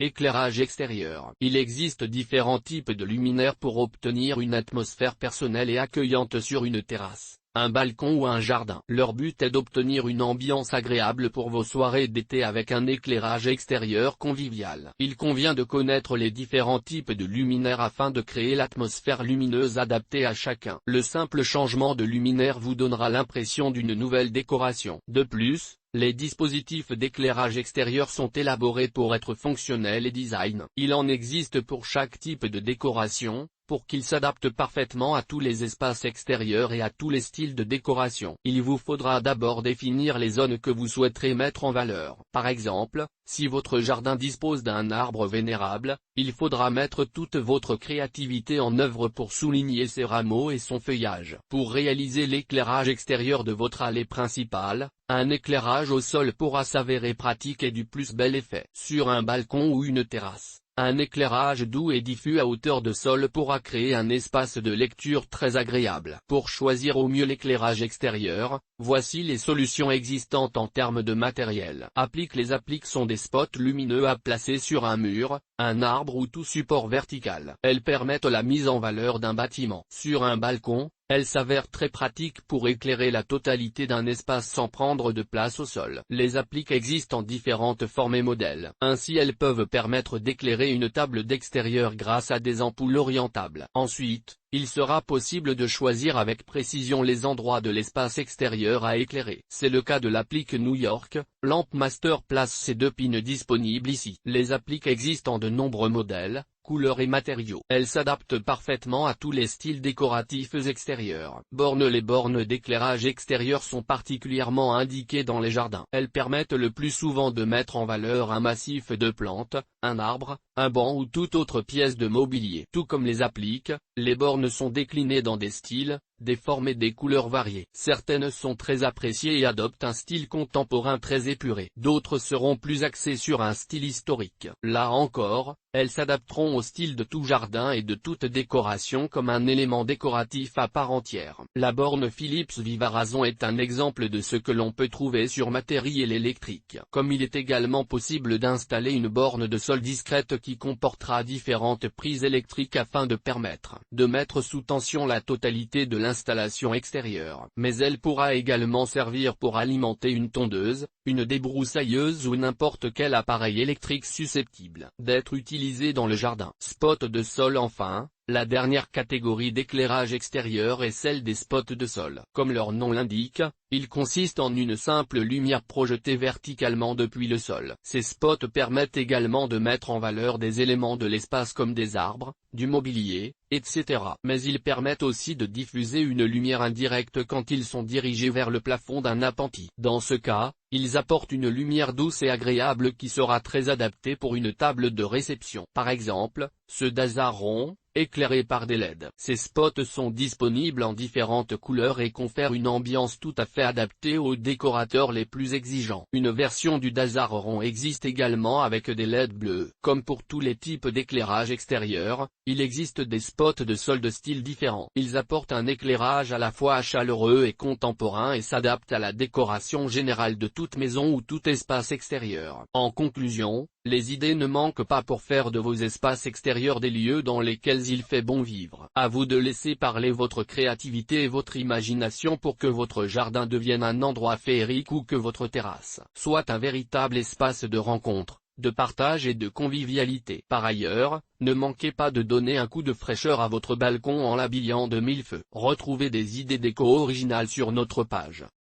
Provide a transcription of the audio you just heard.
Éclairage extérieur. Il existe différents types de luminaires pour obtenir une atmosphère personnelle et accueillante sur une terrasse, un balcon ou un jardin. Leur but est d'obtenir une ambiance agréable pour vos soirées d'été avec un éclairage extérieur convivial. Il convient de connaître les différents types de luminaires afin de créer l'atmosphère lumineuse adaptée à chacun. Le simple changement de luminaire vous donnera l'impression d'une nouvelle décoration. De plus, les dispositifs d'éclairage extérieur sont élaborés pour être fonctionnels et design. Il en existe pour chaque type de décoration, pour qu'ils s'adaptent parfaitement à tous les espaces extérieurs et à tous les styles de décoration. Il vous faudra d'abord définir les zones que vous souhaiterez mettre en valeur. Par exemple, si votre jardin dispose d'un arbre vénérable, il faudra mettre toute votre créativité en œuvre pour souligner ses rameaux et son feuillage. Pour réaliser l'éclairage extérieur de votre allée principale, un éclairage au sol pourra s'avérer pratique et du plus bel effet. Sur un balcon ou une terrasse, un éclairage doux et diffus à hauteur de sol pourra créer un espace de lecture très agréable. Pour choisir au mieux l'éclairage extérieur, voici les solutions existantes en termes de matériel. Les appliques sont des spots lumineux à placer sur un mur, un arbre ou tout support vertical. Elles permettent la mise en valeur d'un bâtiment. Sur un balcon, elles s'avèrent très pratiques pour éclairer la totalité d'un espace sans prendre de place au sol. Les appliques existent en différentes formes et modèles. Ainsi elles peuvent permettre d'éclairer une table d'extérieur grâce à des ampoules orientables. Ensuite, il sera possible de choisir avec précision les endroits de l'espace extérieur à éclairer. C'est le cas de l'applique New York Lamp Master Place. Ces deux pins disponibles ici. Les appliques existent en de nombreux modèles, couleurs et matériaux. Elles s'adaptent parfaitement à tous les styles décoratifs extérieurs. Les bornes d'éclairage extérieur sont particulièrement indiquées dans les jardins. Elles permettent le plus souvent de mettre en valeur un massif de plantes, un arbre, un banc ou toute autre pièce de mobilier. Tout comme les appliques, les bornes sont déclinées dans des styles, des formes et des couleurs variées. Certaines sont très appréciées et adoptent un style contemporain très épuré. D'autres seront plus axées sur un style historique. Là encore, elles s'adapteront au style de tout jardin et de toute décoration comme un élément décoratif à part entière. La borne Philips Vivarason est un exemple de ce que l'on peut trouver sur matériel électrique. Comme il est également possible d'installer une borne de sol discrète qui comportera différentes prises électriques afin de permettre de mettre sous tension la totalité de l'installation extérieure. Mais elle pourra également servir pour alimenter une tondeuse, une débroussailleuse ou n'importe quel appareil électrique susceptible d'être utilisé dans le jardin. Spot de sol. Enfin, la dernière catégorie d'éclairage extérieur est celle des spots de sol. Comme leur nom l'indique, il consiste en une simple lumière projetée verticalement depuis le sol. Ces spots permettent également de mettre en valeur des éléments de l'espace comme des arbres, du mobilier, etc. Mais ils permettent aussi de diffuser une lumière indirecte quand ils sont dirigés vers le plafond d'un appentis. Dans ce cas, ils apportent une lumière douce et agréable qui sera très adaptée pour une table de réception. Par exemple, ceux d'hasard rond, éclairés par des LED. Ces spots sont disponibles en différentes couleurs et confèrent une ambiance tout à fait adaptée aux décorateurs les plus exigeants. Une version du Dazar rond existe également avec des LED bleus. Comme pour tous les types d'éclairage extérieur, il existe des spots de sol de styles différents. Ils apportent un éclairage à la fois chaleureux et contemporain et s'adaptent à la décoration générale de toute maison ou tout espace extérieur. En conclusion, les idées ne manquent pas pour faire de vos espaces extérieurs des lieux dans lesquels il fait bon vivre. À vous de laisser parler votre créativité et votre imagination pour que votre jardin devienne un endroit féerique ou que votre terrasse soit un véritable espace de rencontre, de partage et de convivialité. Par ailleurs, ne manquez pas de donner un coup de fraîcheur à votre balcon en l'habillant de mille feux. Retrouvez des idées déco originales sur notre page.